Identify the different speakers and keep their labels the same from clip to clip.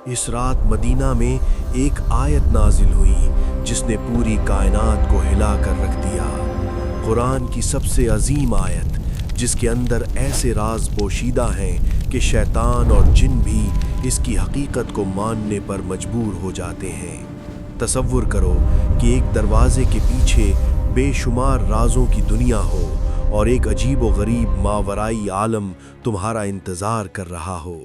Speaker 1: इस रात मदीना में एक आयत नाजिल हुई जिसने पूरी कायनात को हिला कर रख दिया। कुरान की सबसे अजीम आयत जिसके अंदर ऐसे राज पोशीदा हैं कि शैतान और जिन भी इसकी हकीकत को मानने पर मजबूर हो जाते हैं। तसव्वुर करो कि एक दरवाजे के पीछे बेशुमार राजों की दुनिया हो और एक अजीब व गरीब मावराई आलम तुम्हारा इंतज़ार कर रहा हो।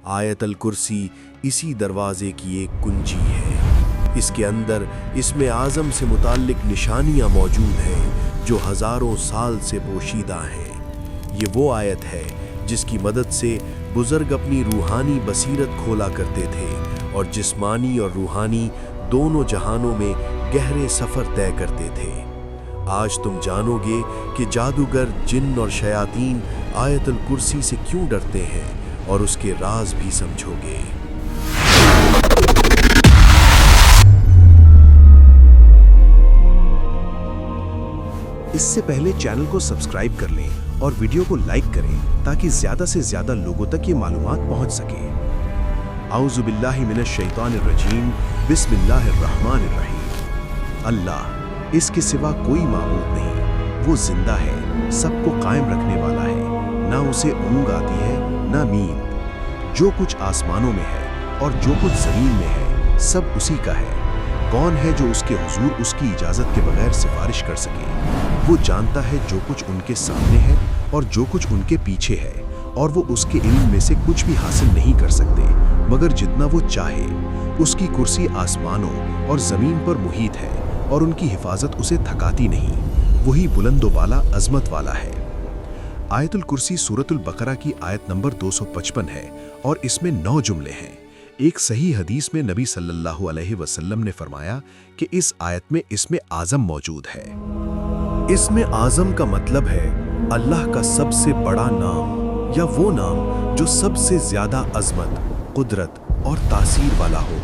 Speaker 1: आयतल कुर्सी इसी दरवाजे की एक कुंजी है। इसके अंदर इसमें आज़म से मुताल्लिक निशानियां मौजूद हैं जो हज़ारों साल से पोशीदा हैं। ये वो आयत है जिसकी मदद से बुज़ुर्ग अपनी रूहानी बसीरत खोला करते थे और जिस्मानी और रूहानी दोनों जहानों में गहरे सफ़र तय करते थे। आज तुम जानोगे कि जादूगर, जिन और शयातीन आयतल कुर्सी से क्यों डरते हैं और उसके राज भी समझोगे।
Speaker 2: इससे पहले चैनल को सब्सक्राइब कर लें और वीडियो को लाइक करें ताकि ज्यादा से ज्यादा लोगों तक ये मालूमात पहुंच सके। औज़ु बिल्लाहि मिनश शैतानिर रजीम, बिस्मिल्लाहिर रहमानिर रहीम। अल्लाह, इसके सिवा कोई माबूद नहीं। वो जिंदा है, सबको कायम रखने वाला है, ना उसे ऊँग आती है ना नींद। जो कुछ आसमानों में है और जो कुछ जमीन में है सब उसी का है। कौन है जो उसके हुजूर उसकी इजाजत के बगैर सिफारिश कर सके? वो जानता है जो कुछ उनके सामने है और जो कुछ उनके पीछे है, और वो उसके इल्म में से कुछ भी हासिल नहीं कर सकते मगर जितना वो चाहे। उसकी कुर्सी आसमानों और जमीन पर मुहीत है और उनकी हिफाजत उसे थकाती नहीं। वही बुलंदो बाला अजमत वाला है। आयतुल कुर्सी सूरतुल बकरा की आयत नंबर 255 है और इसमें 9 जुमले हैं। एक सही हदीस में नबी सल्लल्लाहु अलैहि वसल्लम ने फरमाया कि इस आयत में इसमें आज़म मौजूद है।
Speaker 1: इसमें आज़म का मतलब है अल्लाह का सबसे बड़ा नाम या वो नाम जो सबसे ज्यादा अजमत, कुदरत और तासीर वाला हो।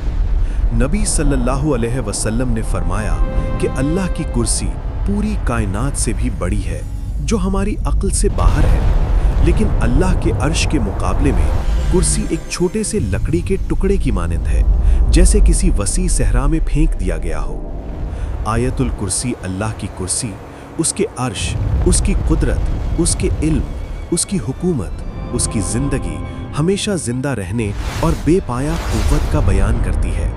Speaker 1: नबी सल्लल्लाहु अलैहि वसल्लम ने फरमाया कि अल्लाह की कुर्सी पूरी कायनात से भी बड़ी है जो हमारी अक्ल से बाहर है, लेकिन अल्लाह के अर्श के मुकाबले में कुर्सी एक छोटे से लकड़ी के टुकड़े की मानंद है, जैसे किसी वसी सहरा में फेंक दिया गया हो। आयतुल कुर्सी अल्लाह की कुर्सी, उसके अर्श, उसकी कुदरत, उसके इल्म, उसकी हुकूमत, उसकी जिंदगी, हमेशा जिंदा रहने और बेपाया कुव्वत का बयान करती है।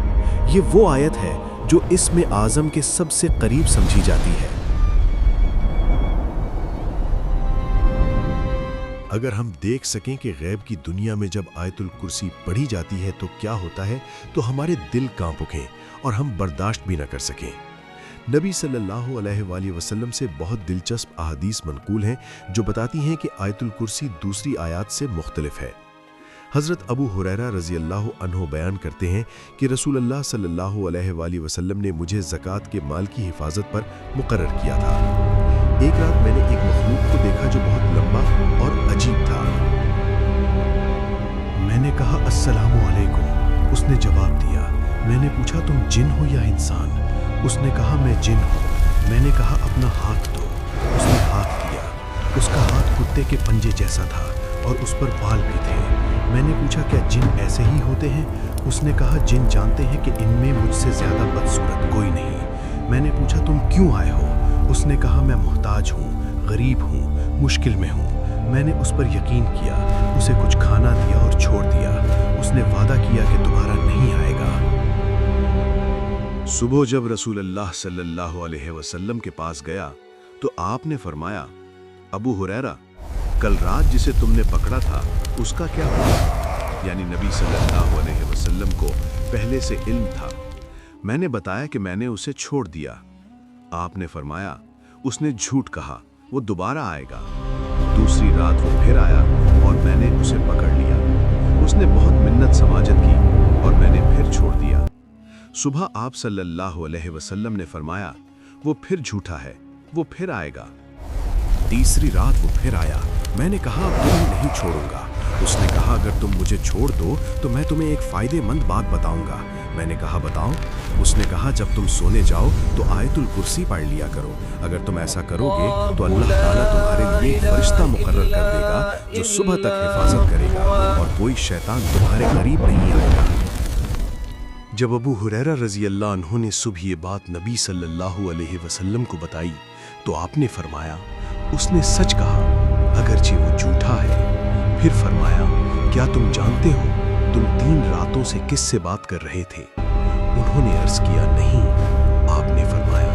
Speaker 1: ये वो आयत है जो इसमें आज़म के सबसे करीब समझी जाती है।
Speaker 2: अगर हम देख सकें कि गैब की दुनिया में जब आयतुल कुर्सी पढ़ी जाती है तो क्या होता है, तो हमारे दिल कांप उठें और हम बर्दाश्त भी न कर सकें। नबी सल्लल्लाहु अलैहि वसल्लम से बहुत दिलचस्प अहादीस मनकूल हैं जो बताती हैं कि आयतुल कुर्सी दूसरी आयात से मुख्तलिफ है। हज़रत अबू हुरैरा रज़ी अल्लाह अन्हु बयान करते हैं कि रसूलुल्लाह सल्लल्लाहु अलैहि वसल्लम ने मुझे ज़कात के माल की हिफाजत पर मुकर्रर किया था। एक रात मैंने एक मखलूक को देखा जो बहुत लंबा और अजीब था। मैंने कहा अस्सलामु अलैकुम। उसने जवाब दिया। मैंने पूछा तुम जिन हो या इंसान? उसने कहा मैं जिन हूँ। मैंने कहा अपना हाथ दो। उसने हाथ दिया। उसका हाथ कुत्ते के पंजे जैसा था और उस पर बाल भी थे। मैंने पूछा क्या जिन ऐसे ही होते हैं? उसने कहा जिन जानते हैं कि इनमें मुझसे ज्यादा बदसूरत कोई नहीं। मैंने पूछा तुम क्यों आए हो? उसने कहा मैं मोहताज हूँ, गरीब हूँ, मुश्किल में हूँ। मैंने उस पर यकीन किया, उसे कुछ खाना दिया और छोड़ दिया। उसने वादा किया कि दोबारा नहीं आएगा। सुबह जब रसूलुल्लाह सल्लल्लाहु अलैहि वसल्लम के पास गया तो आपने फरमाया, अबू हुरैरा, कल रात जिसे तुमने पकड़ा था उसका क्या हुआ? यानी नबी सल्लल्लाहु अलैहि वसल्लम को पहले से इल्म था। मैंने बताया कि मैंने उसे छोड़ दिया। आपने फरमाया, उसने झूठ कहा, वो दोबारा आएगा। दूसरी रात वो फिर आया और मैंने उसे पकड़ लिया। उसने बहुत मिन्नत समाजत की और मैंने फिर छोड़ दिया। सुबह आप सल्लल्लाहु अलैहि वसल्लम ने फरमाया, वो फिर झूठा है, वो फिर आएगा।
Speaker 1: तीसरी रात वो फिर आया। मैंने कहा अब तुम्हें नहीं छोड़ूंगा। उसने कहा अगर तुम मुझे छोड़ दो तो मैं तुम्हें एक फायदेमंद बात बताऊंगा। मैंने कहा बताओ। उसने कहा जब तुम सोने जाओ तो आयतुल कुर्सी पढ़ लिया करो। अगर तुम ऐसा करोगे तो अल्लाह ताला तुम्हारे लिए एक फरिश्ता मुकर्रर कर देगा जो सुबह तक हिफाजत करेगा और कोई शैतान तुम्हारे करीब नहीं आएगा।
Speaker 2: جب ابو ہریرہ رضی اللہ عنہ نے صبح یہ بات نبی صلی اللہ علیہ وسلم کو بتائی تو آپ نے فرمایا اس نے سچ کہا اگرچہ وہ جھوٹا ہے۔ پھر فرمایا کیا تم جانتے ہو تم 3 راتوں سے کس سے بات کر رہے تھے؟ انہوں نے عرض کیا نہیں۔ آپ نے فرمایا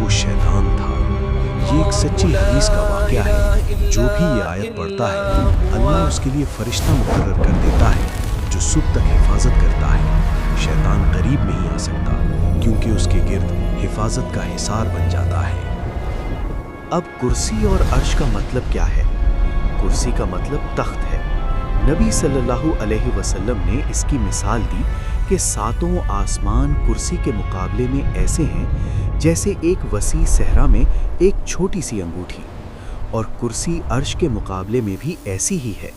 Speaker 2: وہ شیطان تھا۔ یہ ایک سچی حدیث کا واقعہ ہے۔ جو بھی یہ آیت پڑھتا ہے اللہ اس کے لیے فرشتہ مقرر کر دیتا ہے جو صبح تک حفاظت کرتا ہے۔ شیطان قریب نہیں آ سکتا کیونکہ اس کے گرد حفاظت کا حصار بن جاتا ہے۔
Speaker 1: اب کرسی اور عرش کا مطلب کیا ہے؟ کرسی کا مطلب تخت ہے۔ نبی صلی اللہ علیہ وسلم نے اس کی مثال دی کہ 7 آسمان کرسی کے مقابلے میں ایسے ہیں جیسے ایک وسیع صحرا میں ایک چھوٹی سی انگوٹھی، اور کرسی عرش کے مقابلے میں بھی ایسی ہی ہے۔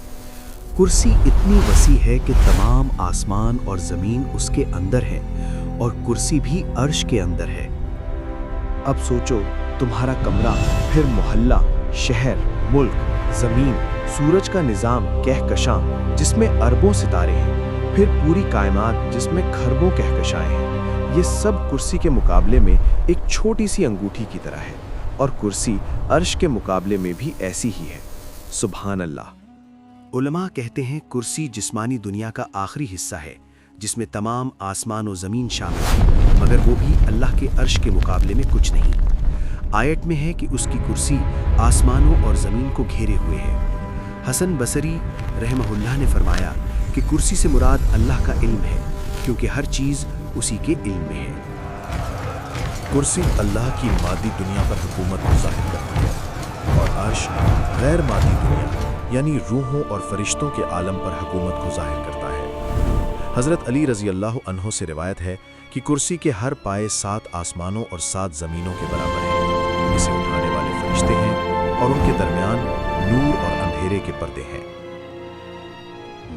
Speaker 1: کرسی اتنی وسیع ہے کہ تمام آسمان اور زمین اس کے اندر ہے، اور کرسی بھی عرش کے اندر ہے۔
Speaker 2: اب سوچو تمہارا کمرہ، پھر محلہ، شہر، ملک، زمین، سورج کا نظام کہکشاں جس میں اربوں ستارے ہیں، پھر پوری کائنات جس میں کھربوں کہکشائیں ہیں، یہ سب کرسی کے مقابلے میں ایک چھوٹی سی انگوٹھی کی طرح ہے، اور کرسی عرش کے مقابلے میں بھی ایسی ہی ہے۔ سبحان اللہ۔
Speaker 1: علماء کہتے ہیں کرسی جسمانی دنیا کا آخری حصہ ہے جس میں تمام آسمان و زمین شامل ہیں، مگر وہ بھی اللہ کے عرش کے مقابلے میں کچھ نہیں۔ آیت میں ہے کہ اس کی کرسی آسمانوں اور زمین کو گھیرے ہوئے ہے۔ حسن بصری رحمہ اللہ نے فرمایا کہ کرسی سے مراد اللہ کا علم ہے کیونکہ ہر چیز اسی کے علم میں ہے۔
Speaker 2: کرسی اللہ کی مادی دنیا پر حکومت کو ظاہر کرتی ہے، اور عرش غیر مادی دنیا یعنی روحوں اور فرشتوں کے عالم پر حکومت کو ظاہر کرتا ہے۔ حضرت علی رضی اللہ عنہ سے روایت ہے کہ کرسی کے ہر پائے 7 آسمانوں اور 7 زمینوں کے برابر ہے۔ اسے اٹھانے والے فرشتے ہیں اور ان کے درمیان نور اور اندھیرے کے پردے ہیں۔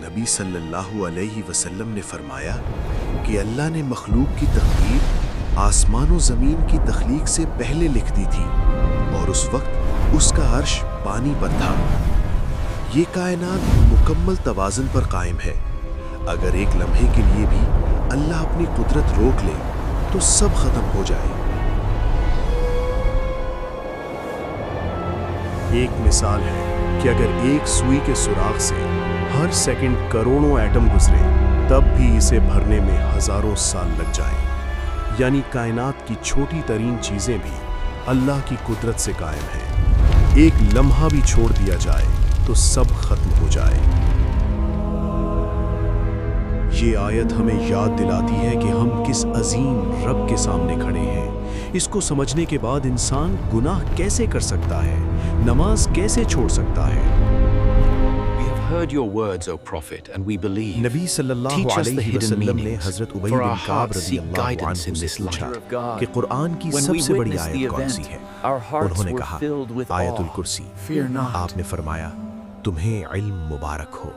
Speaker 2: نبی صلی اللہ علیہ وسلم نے فرمایا کہ اللہ نے مخلوق کی تقدیر آسمان و زمین کی تخلیق سے پہلے لکھ دی تھی، اور اس وقت اس کا عرش پانی پر تھا۔ یہ کائنات مکمل توازن پر قائم ہے۔ اگر ایک لمحے کے لیے بھی اللہ اپنی قدرت روک لے تو سب ختم ہو جائے۔ ایک مثال ہے کہ اگر ایک سوئی کے سوراخ سے ہر سیکنڈ کروڑوں ایٹم گزرے تب بھی اسے بھرنے میں ہزاروں سال لگ جائیں، یعنی کائنات کی چھوٹی ترین چیزیں بھی اللہ کی قدرت سے قائم ہیں۔ ایک لمحہ بھی چھوڑ دیا جائے تو سب ختم ہو جائے۔ یہ آیت ہمیں یاد دلاتی ہے کہ ہم کس عظیم رب کے سامنے کھڑے ہیں۔ اس کو سمجھنے کے بعد انسان گناہ کیسے کر سکتا ہے، نماز کیسے چھوڑ سکتا ہے؟ نبی صلی اللہ علیہ وسلم نے حضرت ابی بن کعب رضی اللہ عنہ سے پوچھا کہ قرآن کی سب سے بڑی آیت کون سی ہے؟ انہوں نے کہا آیت الکرسی۔ آپ نے فرمایا تمہیں علم مبارک ہو۔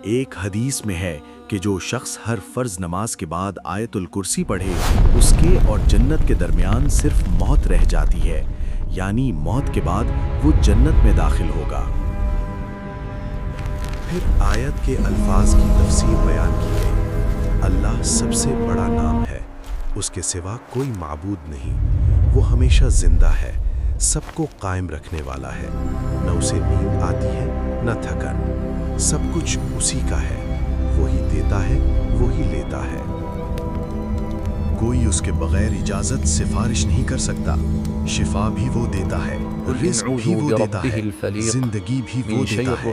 Speaker 2: ایک حدیث میں ہے کہ جو شخص ہر فرض نماز کے بعد آیت الکرسی پڑھے اس کے اور جنت کے درمیان صرف موت رہ جاتی ہے، یعنی موت کے بعد وہ جنت میں داخل ہوگا۔ پھر آیت کے الفاظ کی تفسیر بیان کی گئی۔ اللہ سب سے بڑا نام ہے، اس کے سوا کوئی معبود نہیں، وہ ہمیشہ زندہ ہے، سب کو قائم رکھنے والا ہے، نہ اسے نیند آتی ہے نہ تھکن، سب کچھ اسی کا ہے، وہی دیتا ہے وہی لیتا ہے، کوئی اس کے بغیر اجازت سفارش نہیں کر سکتا، شفا بھی وہ دیتا ہے، رزق بھی وہ دیتا ہے، زندگی بھی وہ دیتا ہے،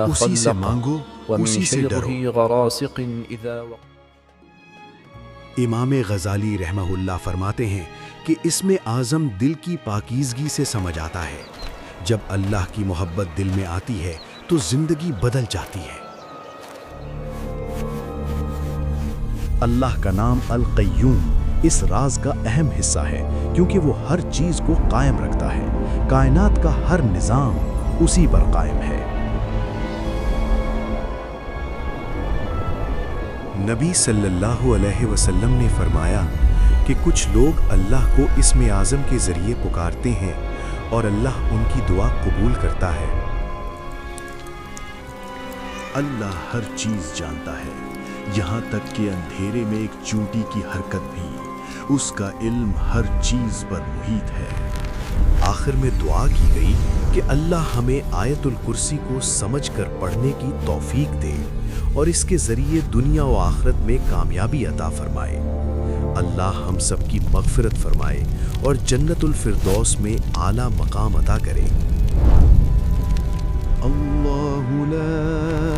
Speaker 2: اسی سے مانگو اسی سے ڈرو۔ امام غزالی رحمہ اللہ فرماتے ہیں کہ اس میں اعظم دل کی پاکیزگی سے سمجھ آتا ہے۔ جب اللہ کی محبت دل میں آتی ہے تو زندگی بدل جاتی ہے۔ اللہ کا نام القیوم اس راز کا اہم حصہ ہے کیونکہ وہ ہر چیز کو قائم رکھتا ہے، کائنات کا ہر نظام اسی پر قائم ہے۔ نبی صلی اللہ علیہ وسلم نے فرمایا کہ کچھ لوگ اللہ کو اسم اعظم کے ذریعے پکارتے ہیں اور اللہ ان کی دعا قبول کرتا ہے۔ اللہ ہر چیز جانتا ہے،
Speaker 1: یہاں تک کہ اندھیرے میں ایک چونٹی کی حرکت بھی اس کا علم ہر چیز پر محیط ہے۔ آخر میں دعا کی گئی کہ اللہ ہمیں آیت الکرسی کو سمجھ کر پڑھنے کی توفیق دے اور اس کے ذریعے دنیا و آخرت میں کامیابی عطا فرمائے۔ اللہ ہم سب کی مغفرت فرمائے اور جنت الفردوس میں اعلیٰ مقام عطا کرے۔
Speaker 2: اللہ لا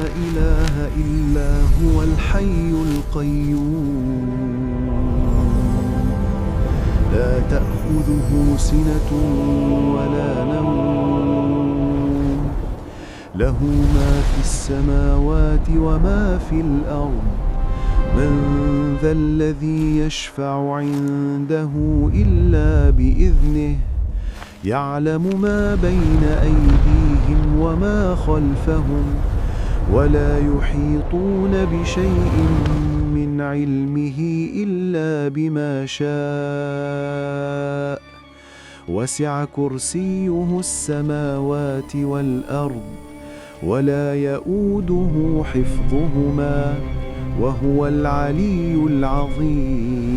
Speaker 2: الہ الا هو الحی القیوم لا تأخذه سنة ولا نوم له ما في السماوات وما في الأرض من ذا الذي يشفع عنده إلا بإذنه يعلم ما بين أيديهم وما خلفهم ولا يحيطون بشيء من علمه إلا بما شاء وسع كرسيه السماوات والأرض ولا يؤوده حفظهما وهو العلي العظيم